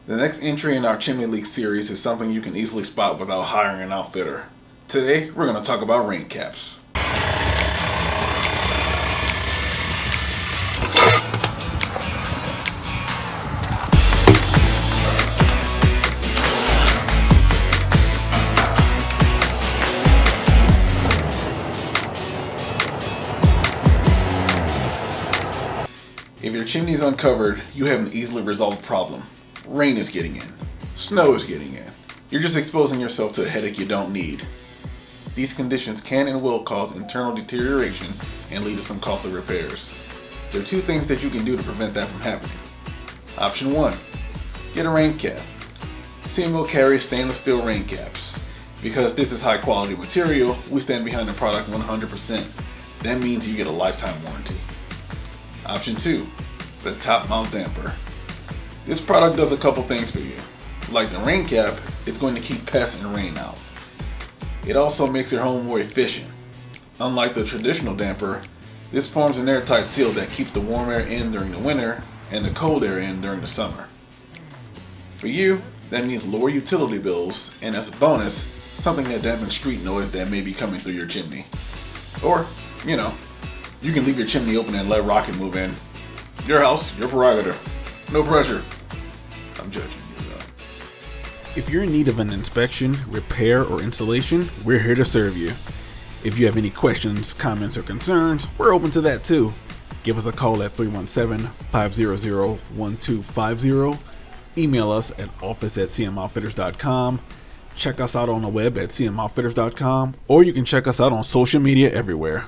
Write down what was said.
The next entry in our chimney leak series is something you can easily spot without hiring an outfitter. Today, we're going to talk about rain caps. If your chimney is uncovered, you have an easily resolved problem. Rain is getting in. Snow is getting in. You're just exposing yourself to a headache you don't need. These conditions can and will cause internal deterioration and lead to some costly repairs. There are two things that you can do to prevent that from happening. Option 1. Get a rain cap. CM will carry stainless steel rain caps. Because this is high quality material, we stand behind the product 100%. That means you get a lifetime warranty. Option 2. The top mount damper. This product does a couple things for you. Like the rain cap, it's going to keep pests and rain out. It also makes your home more efficient. Unlike the traditional damper, this forms an airtight seal that keeps the warm air in during the winter and the cold air in during the summer. For you, that means lower utility bills, and as a bonus, something that dampens street noise that may be coming through your chimney. Or, you can leave your chimney open and let rocket move in. Your house, your prerogative. No pressure. I'm judging you though. If you're in need of an inspection, repair, or installation, we're here to serve you. If you have any questions, comments, or concerns, we're open to that too. Give us a call at 317-500-1250. Email us at office@cmoutfitters.com. Check us out on the web at cmoutfitters.com, or you can check us out on social media everywhere.